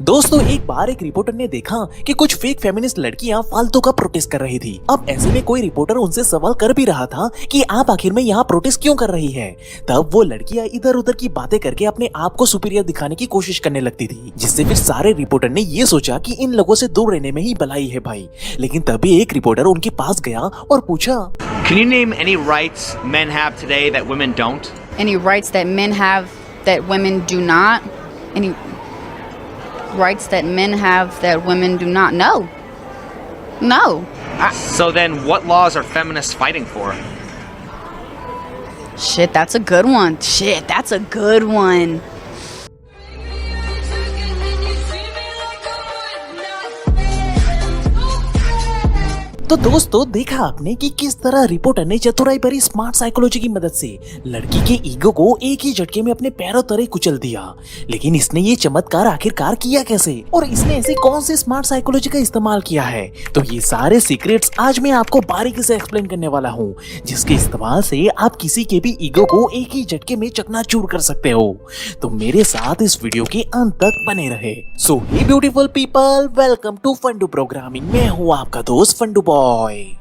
दोस्तों एक बार एक रिपोर्टर ने देखा कि कुछ फेक फेमिनिस्ट लड़कियां फालतू का प्रोटेस्ट कर रही थी। अब ऐसे में कोई रिपोर्टर उनसे सवाल कर भी रहा था कि आप आखिर में यहाँ प्रोटेस्ट क्यों कर रही है। तब वो लड़कियां इधर उधर की बातें करके अपने आप को सुपीरियर दिखाने की कोशिश करने लगती थी, जिससे फिर सारे रिपोर्टर ने ये सोचा कि इन लोगों से दूर रहने में ही भलाई है भाई। लेकिन तभी एक रिपोर्टर उनके पास गया और पूछा, Can you name any rights men have today that women don't? Any rights that men have that women do not? Any rights that men have that women do not? No. No. So then what laws are feminists fighting for? Shit, that's a good one. Shit, that's a good one. तो दोस्तों देखा आपने कि किस तरह reporter ने चतुराई भरी स्मार्ट साइकोलॉजी की मदद से लड़की के ईगो को एक ही झटके में अपने पैरों तले कुचल दिया। लेकिन इसने ये चमत्कार आखिरकार किया कैसे और इसने ऐसे कौन से स्मार्ट साइकोलॉजी का इस्तेमाल किया है, तो ये सारे सीक्रेट्स आज मैं आपको बारीकी से एक्सप्लेन करने वाला हूँ, जिसके इस्तेमाल से आप किसी के भी ईगो को एक ही झटके में चकनाचूर कर सकते हो। तो मेरे साथ इस वीडियो के अंत तक बने रहे। So hey beautiful people, welcome to Fundoo programming. मैं हूँ आपका दोस्त फंडू बॉय।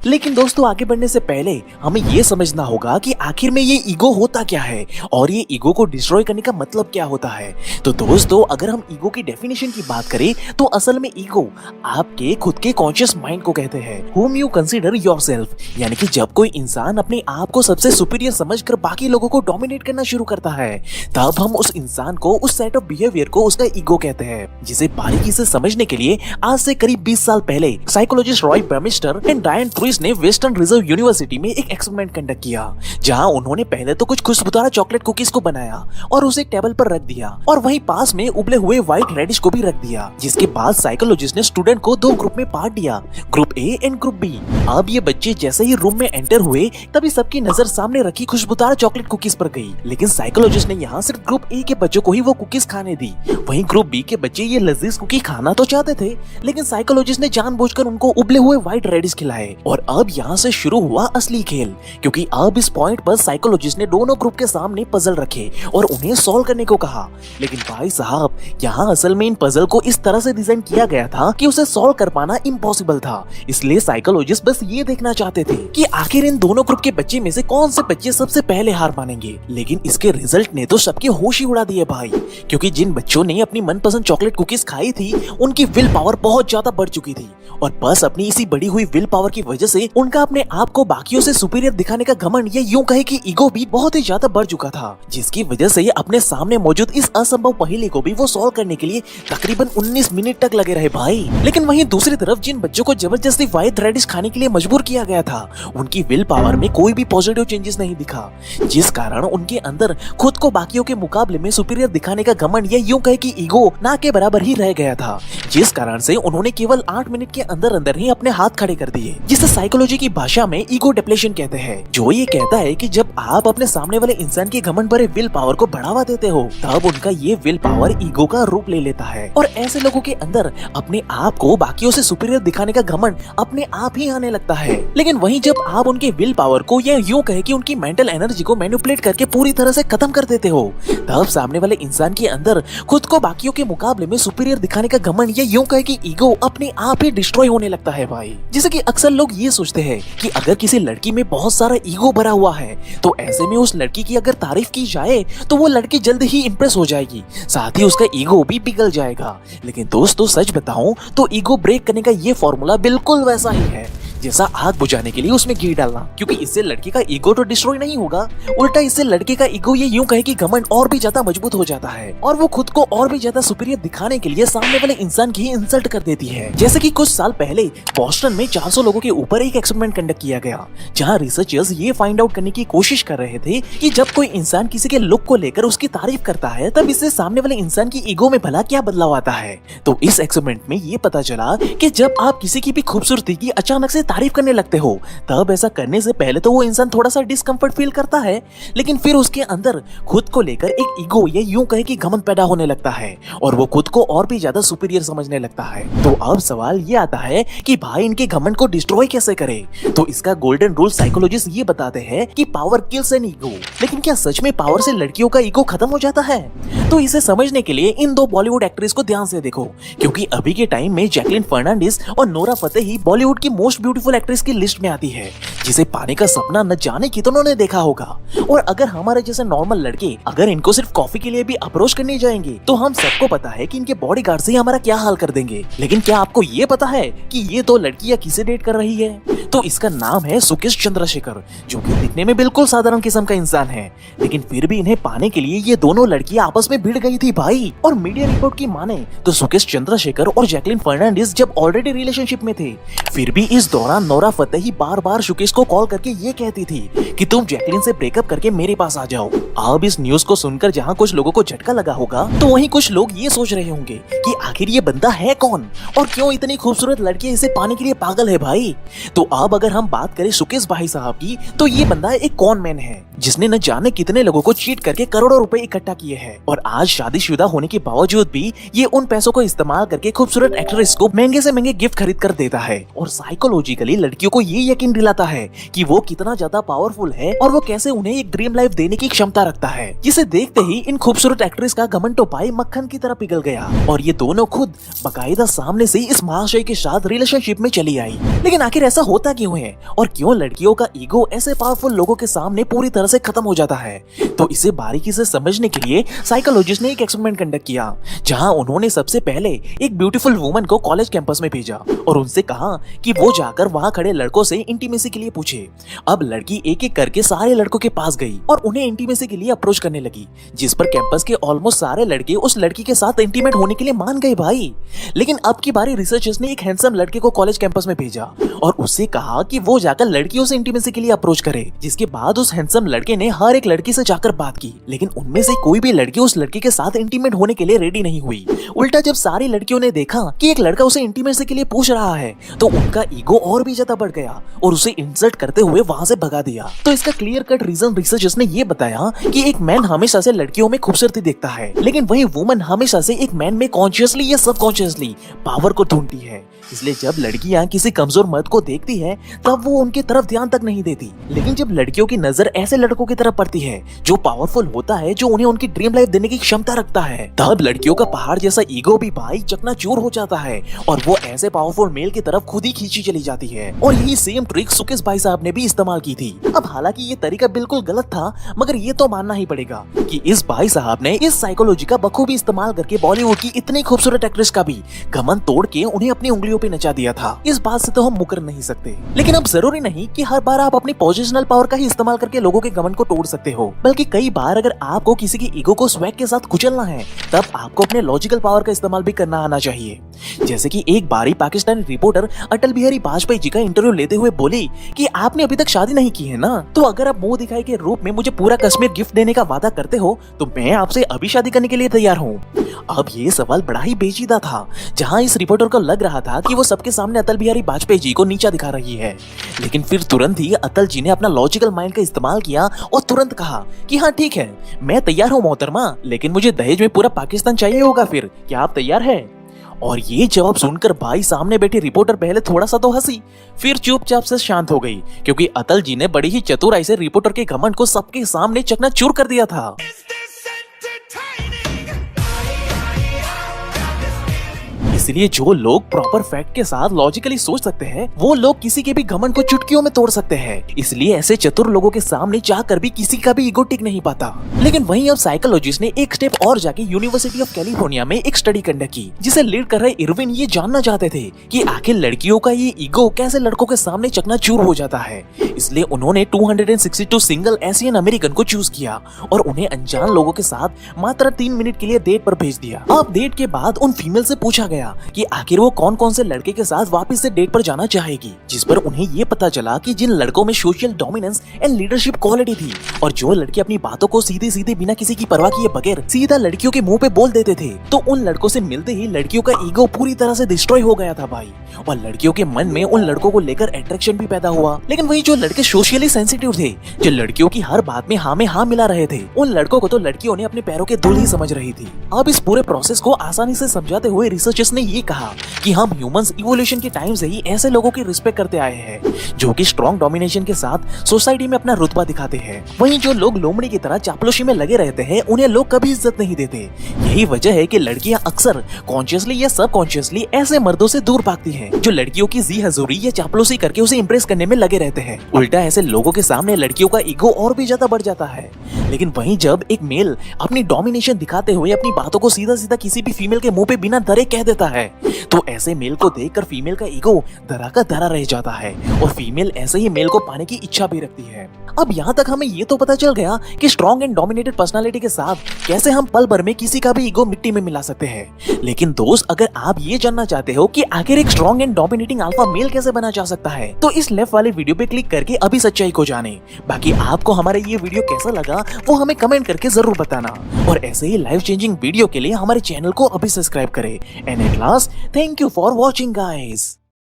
लेकिन दोस्तों आगे बढ़ने से पहले हमें ये समझना होगा कि आखिर में ये ईगो होता क्या है और ये ईगो को डिस्ट्रॉय करने का मतलब क्या होता है। तो दोस्तों अगर हम ईगो की डेफिनेशन की बात करें तो असल में ईगो आपके खुद के कॉन्शियस माइंड को कहते हैं, whom you consider yourself। यानी कि जब कोई इंसान अपने आप को सबसे सुपीरियर समझकर बाकी लोगों को डोमिनेट करना शुरू करता है, तब हम उस इंसान को, उस सेट ऑफ बिहेवियर को उसका ईगो कहते हैं। जिसे बारीकी से समझने के लिए आज से करीब 20 साल पहले साइकोलॉजिस्ट रॉय बैमिस्टर एंड डायन ट्रूइस ने वेस्टर्न रिजर्व यूनिवर्सिटी में एक एक्सपेरिमेंट कंडक्ट किया, जहां उन्होंने पहले तो कुछ खुशबुदार चॉकलेट कुकीज को बनाया और उसे टेबल पर रख दिया और वहीं पास में उबले हुए व्हाइट रेडिश को भी रख दिया। जिसके बाद साइकोलॉजिस्ट ने स्टूडेंट को दो ग्रुप में बांट दिया, group A and group B. अब ये बच्चे जैसे ही रूम में एंटर हुए तभी सबकी नजर सामने रखी खुशबूदार चॉकलेट कुकीज पर गई। लेकिन साइकोलॉजिस्ट ने यहाँ सिर्फ ग्रुप ए के बच्चों को ही वो कुकीज खाने दी। वहीं ग्रुप बी के बच्चे ये लजीज कुकी खाना तो चाहते थे, लेकिन साइकोलॉजिस्ट ने जानबूझकर उनको उबले हुए व्हाइट रेडिश खिलाए। और अब यहाँ से शुरू हुआ असली खेल, क्योंकि अब इस पॉइंट पर साइकोलॉजिस्ट ने दोनों ग्रुप के सामने पजल रखे और उन्हें सॉल्व करने को कहा। लेकिन भाई साहब यहाँ असल में इन पजल को इस तरह से डिजाइन किया गया था कि उसे सॉल्व कर पाना इम्पॉसिबल था। इसलिए साइकोलॉजिस्ट बस ये देखना चाहते थे कि आखिर इन दोनों ग्रुप के बच्चे में से कौन से बच्चे सबसे पहले हार मानेंगे। लेकिन इसके रिजल्ट ने तो सबके होश ही उड़ा दिए भाई, क्योंकि जिन बच्चों ने अपनी मनपसंद चॉकलेट कुकीज खाई थी उनकी विल पावर बहुत ज्यादा बढ़ चुकी थी और बस अपनी इसी बढ़ी हुई विल पावर की वजह से उनका अपने आप को बाकियों से सुपीरियर दिखाने का घमंड, या यूं कहे कि ईगो भी बहुत ही ज्यादा बढ़ चुका था, जिसकी वजह से अपने सामने मौजूद इस असंभव पहेली को भी वो सॉल्व करने के लिए तकरीबन 19 मिनट तक लगे रहे भाई। लेकिन वहीं दूसरी तरफ जिन बच्चों को जबरदस्ती व्हाइट रेडिश खाने के लिए मजबूर किया गया था, उनकी विल पावर में कोई भी पॉजिटिव चेंजेस नहीं दिखा, जिस कारण उनके अंदर खुद को बाकियों के मुकाबले में सुपीरियर दिखाने का घमंड, या यूं कहे कि ईगो ना के बराबर ही रह गया था। जिस कारण से उन्होंने केवल 8 मिनट के अंदर अंदर ही अपने हाथ खड़े कर दिए, जिसे साइकोलॉजी की भाषा में ईगो डिप्लेशन कहते हैं। जो ये कहता है कि जब आप अपने सामने वाले इंसान के घमंड भरे विल पावर को बढ़ावा देते हो, तब उनका ये विल पावर ईगो का रूप ले लेता है और ऐसे लोगों के अंदर अपने आप को बाकियों से सुपीरियर दिखाने का घमंड अपने आप ही आने लगता है। लेकिन वहीं जब आप उनके विल पावर को, या यूं कहे कि उनकी मेंटल एनर्जी को मैनिपुलेट करके पूरी तरह से खत्म कर देते हो, तब सामने वाले इंसान के अंदर खुद को बाकियों के मुकाबले में सुपीरियर दिखाने का घमंड, या यूं कहे कि ईगो अपने आप ही डिस्ट्रॉय होने लगता है भाई। जैसे कि अक्सर लोग ये सोचते हैं कि अगर किसी लड़की में बहुत सारा ईगो भरा हुआ है तो ऐसे में उस लड़की की अगर तारीफ की जाए तो वो लड़की जल्द ही इंप्रेस हो जाएगी, साथ ही उसका ईगो भी पिघल जाएगा। लेकिन दोस्तों सच बताऊं तो ईगो ब्रेक करने का ये फॉर्मूला बिल्कुल वैसा ही है जैसा आग बुझाने के लिए उसमें घी डालना, क्योंकि इससे लड़के का ईगो तो डिस्ट्रॉय नहीं होगा, उल्टा इससे लड़के का ईगो, ये यूं कहे कि घमंड, और भी ज्यादा मजबूत हो जाता है और वो खुद को और भी ज्यादा सुपीरियर दिखाने के लिए सामने वाले इंसान की इंसल्ट कर देती है। जैसे कि कुछ साल पहले बोस्टन में 400 लोगों के ऊपर एक एक्सपेरिमेंट कंडक्ट किया गया, जहाँ रिसर्चर्स ये फाइंड आउट करने की कोशिश कर रहे थे कि जब कोई इंसान किसी के लुक को लेकर उसकी तारीफ करता है, तब इससे सामने वाले इंसान की ईगो में भला क्या बदलाव आता है। तो इस एक्सपेरिमेंट में ये पता चला कि जब आप किसी की भी खूबसूरती की अचानक से तारीफ करने लगते हो, तब ऐसा करने से पहले तो वो इंसान थोड़ा सा डिस्कम्फर्ट फील करता है, लेकिन फिर उसके अंदर खुद को लेकर एक ईगो या यूं कहे कि घमंड पैदा होने लगता है और वो खुद को और भी ज्यादा सुपीरियर समझने लगता है। तो अब सवाल ये आता है कि भाई इनके घमंड को डिस्ट्रॉय कैसे करे? तो इसका गोल्डन रूल साइकोलॉजिस्ट ये बताते हैं कि पावर किल्स एन ईगो। लेकिन क्या सच में पावर से लड़कियों का ईगो खत्म हो जाता है? तो इसे समझने के लिए इन दो बॉलीवुड एक्ट्रेस को ध्यान से देखो, क्योंकि अभी के टाइम में जैकलिन फर्नांडिस और नोरा फतेही बॉलीवुड की मोस्ट ब्यूटीफुल एक्ट्रेस की लिस्ट में आती है, जिसे पाने का सपना न जाने कितनों ने देखा होगा। और अगर हमारे जैसे नॉर्मल लड़के अगर इनको सिर्फ कॉफी के लिए भी अप्रोच करने जाएंगे तो हम सबको पता है कि इनके बॉडीगार्ड से ही हमारा क्या हाल कर देंगे। लेकिन क्या आपको ये पता है कि ये दो लड़कियां किसे डेट कर रही है? तो इसका नाम है सुकेश चंद्रशेखर, जो कि दिखने में बिल्कुल साधारण किस्म का इंसान है, लेकिन फिर भी इन्हें पाने के लिए ये दोनों लड़कियां आपस में भिड़ गई थी भाई। और मीडिया रिपोर्ट की माने तो सुकेश चंद्रशेखर और जैकलिन फर्नांडिस जब ऑलरेडी रिलेशनशिप में थे, फिर भी इस दौरान नोरा फतेही बार बार सुकेश को कॉल करके ये कहती थी कि तुम जैकलिन से ब्रेकअप करके मेरे पास आ जाओ। अब इस न्यूज को सुनकर जहाँ कुछ लोगों को झटका लगा होगा, तो वहीं कुछ लोग ये सोच रहे होंगे कि आखिर ये बंदा है कौन और क्यों इतनी खूबसूरत लड़कियां इसे पाने के लिए पागल है भाई। तो अब अगर हम बात करें सुकेश भाई साहब की, तो ये बंदा एक कॉन मैन है जिसने न जाने कितने लोगों को चीट करके करोड़ों रुपए इकट्ठा किए हैं और आज शादीशुदा होने के बावजूद भी ये उन पैसों को इस्तेमाल करके खूबसूरत एक्ट्रेस को महंगे से महंगे गिफ्ट खरीद कर देता है और साइकोलॉजिकली लड़कियों को ये यकीन दिलाता है कि वो कितना ज्यादा पावरफुल है और वो कैसे उन्हें एक ड्रीम लाइफ देने की क्षमता रखता है। जिसे देखते ही इन खूबसूरत एक्ट्रेस का घमंड तो पाई मक्खन की तरह पिघल गया और ये दोनों खुद बकायदा सामने से इस महाशय के साथ रिलेशनशिप में चली आई। लेकिन आखिर ऐसा होता क्यों है और क्यों लड़कियों का ईगो ऐसे पावरफुल लोगों के सामने पूरी तरह से खत्म हो जाता है? तो इसे बारीकी से समझने के लिए साइकोलॉजिस्ट ने एक एक्सपेरिमेंट कंडक्ट किया, जहां उन्होंने सबसे पहले एक ब्यूटीफुल वुमन को कॉलेज कैंपस में भेजा और उनसे कहा कि वो जाकर वहां खड़े लड़कों से इंटीमेसी के लिए पूछे। अब लड़की एक एक करके सारे लड़कों के पास गई और उन्हें इंटीमेसी के लिए अप्रोच करने लगी, जिस पर कैंपस के ऑलमोस्ट सारे लड़के उस लड़की के साथ इंटीमेट होने के लिए मान गए भाई। लेकिन अब की बारी रिसर्चर्स ने एक हैंडसम लड़के को कॉलेज कैंपस में भेजा और उससे कहा कि वो जाकर लड़कियों से इंटीमेसी के लिए अप्रोच करे। जिसके बाद उस हैंडसम लड़के ने हर एक लड़की से जाकर बात की, लेकिन उनमें से कोई भी लड़की उस लड़के के साथ इंटीमेट होने के लिए रेडी नहीं हुई। उल्टा जब सारी लड़कियों ने देखा कि एक लड़का उसे इंटीमेसी के लिए पूछ रहा है, तो उनका ईगो और भी ज्यादा बढ़ गया और उसे इंसल्ट करते हुए वहां से भगा दिया। तो इसका क्लियर कट रीजन रिसर्चर्स ने ये बताया कि एक मैन हमेशा से लड़कियों में खूबसूरती देखता है, लेकिन वही वुमन हमेशा से एक मैन में कॉन्शियसली या सबकॉन्शियसली पावर को ढूंढती है। इसलिए जब लड़कियां किसी कमजोर मर्द को देखती है तब वो उनकी तरफ ध्यान तक नहीं देती, लेकिन जब लड़कियों की नजर ऐसे लड़कों की तरफ पड़ती है जो पावरफुल होता है, जो उन्हें उनकी ड्रीम लाइफ देने की क्षमता रखता है, तब लड़कियों का पहाड़ जैसा ईगो भी भाई चकनाचूर हो जाता है और वो ऐसे पावरफुल मेल की तरफ खुद ही खींची चली जाती है। और यही सेम ट्रिक सुकेश भाई साहब ने भी इस्तेमाल की थी। अब हालांकि ये तरीका बिल्कुल गलत था, मगर ये तो मानना ही पड़ेगा कि इस भाई साहब ने इस साइकोलॉजी का बखूबी इस्तेमाल करके बॉलीवुड की इतनी खूबसूरत एक्ट्रेस का भी घमंड तोड़ के उन्हें अपनी उंगलियों पे नचा दिया था। इस बात से तो हम मुकर नहीं सकते। लेकिन अब जरूरी नहीं कि हर बार आप अपनी पोजिशनल पावर का ही इस्तेमाल करके लोगों के घमंड को तोड़ सकते हो, बल्कि कई बार अगर आपको किसी की ईगो को स्वैग के साथ कुचलना है, तब आपको अपने लॉजिकल पावर का इस्तेमाल भी करना आना चाहिए। जैसे कि एक बारी पाकिस्तानी रिपोर्टर अटल बिहारी वाजपेयी जी का इंटरव्यू लेते हुए बोली कि आपने अभी तक शादी नहीं की है ना, तो अगर आप मुंह दिखाई के रूप में मुझे पूरा कश्मीर गिफ्ट देने का वादा करते हो तो मैं आपसे अभी शादी करने के लिए तैयार हूँ। अब ये सवाल बड़ा ही पेचीदा था, जहाँ इस रिपोर्टर को लग रहा था कि वो सबके सामने अटल बिहारी वाजपेयी जी को नीचा दिखा रही है, लेकिन फिर तुरंत ही अटल जी ने अपना लॉजिकल माइंड का इस्तेमाल किया और तुरंत कहा कि हाँ ठीक है, मैं तैयार हूँ मोहतरमा, लेकिन मुझे दहेज में पूरा पाकिस्तान चाहिए होगा, फिर क्या आप तैयार है? और ये जवाब सुनकर भाई सामने बैठी रिपोर्टर पहले थोड़ा सा तो हंसी, फिर चुपचाप से शांत हो गई, क्योंकि अटल जी ने बड़ी ही चतुराई से रिपोर्टर के घमंड को सबके सामने चकनाचूर कर दिया था। इसलिए जो लोग प्रॉपर फैक्ट के साथ लॉजिकली सोच सकते हैं, वो लोग किसी के भी घमंड को चुटकियों में तोड़ सकते हैं। इसलिए ऐसे चतुर लोगों के सामने चाहकर भी किसी का भी ईगो टिक नहीं पाता। लेकिन वहीं अब साइकोलॉजिस्ट ने एक स्टेप और जाके यूनिवर्सिटी ऑफ कैलिफोर्निया में एक स्टडी कंडक्ट की, जिसे लीड कर रहे इरविन ये जानना चाहते थे कि आखिर लड़कियों का ये ईगो कैसे लड़कों के सामने चकनाचूर हो जाता है। इसलिए उन्होंने 262 सिंगल एशियन अमेरिकन को चूज किया और उन्हें अनजान लोगों के साथ मात्र 3 मिनट के लिए डेट पर भेज दिया। अब डेट के बाद उन फीमेल से पूछा गया कि आखिर वो कौन कौन से लड़के के साथ वापस से डेट पर जाना चाहेगी, जिस पर उन्हें ये पता चला कि जिन लड़कों में social dominance and leadership quality थी और जो लड़के अपनी बातों को सीधे सीधे बिना किसी की परवाह किए बगैर सीधा लड़कियों के मुंह पे बोल देते थे, तो उन लड़कों से मिलते ही लड़कियों का ईगो पूरी तरह से डिस्ट्रॉय हो गया था भाई। और लड़कियों के मन में उन लड़कों को लेकर अट्रैक्शन भी पैदा हुआ। लेकिन वही जो लड़के सोशली सेंसिटिव थे, जो लड़कियों की हर बात में हाँ मिला रहे थे, उन लड़कों को तो लड़कियों ने अपने पैरों के धूल ही समझ रही थी। अब इस पूरे प्रोसेस को आसानी से समझाते हुए रिसर्चर्स ने ये कहा कि हम ह्यूमंस इवोल्यूशन के टाइम से ही ऐसे लोगों की रिस्पेक्ट करते आए हैं जो कि स्ट्रॉन्ग डोमिनेशन के साथ सोसाइटी में अपना रुतबा दिखाते हैं। वहीं जो लोग लोमड़ी की तरह चापलूसी में लगे रहते हैं, उन्हें लोग कभी इज्जत नहीं देते। यही वजह है कि लड़कियां अक्सर कॉन्शियसली या सबकॉन्शियसली ऐसे मर्दों से दूर भागती हैं जो लड़कियों की जी हजूरी या चापलूसी करके उसे इंप्रेस करने में लगे रहते हैं। उल्टा ऐसे लोगों के सामने लड़कियों का ईगो और भी ज्यादा बढ़ जाता है। लेकिन वहीं जब एक मेल अपनी डोमिनेशन दिखाते हुए अपनी बातों को सीधा सीधा किसी भी फीमेल के मुंह पे बिना डरे कह देता है, तो ऐसे मेल को देखकर फीमेल का ईगो धरा का धरा रह जाता है और फीमेल ऐसे ही मेल को पाने की इच्छा भी रखती है। अब यहाँ तक हमें ये तो पता चल गया कि स्ट्रॉन्ग एंड डोमिनेटेड पर्सनालिटी के साथ कैसे हम पल भर में किसी का भी ईगो मिट्टी में मिला सकते हैं। लेकिन दोस्त, अगर आप ये जानना चाहते हो कि आखिर एक strong and dominating alpha male कैसे बना जा सकता है, तो इस लेफ्ट वाले वीडियो पे क्लिक करके अभी सच्चाई को जाने। बाकी आपको हमारा ये वीडियो कैसा लगा वो हमें कमेंट करके जरूर बताना और ऐसे ही लाइफ चेंजिंग वीडियो के लिए हमारे चैनल को अभी सब्सक्राइब करें। And at last, thank you for watching guys.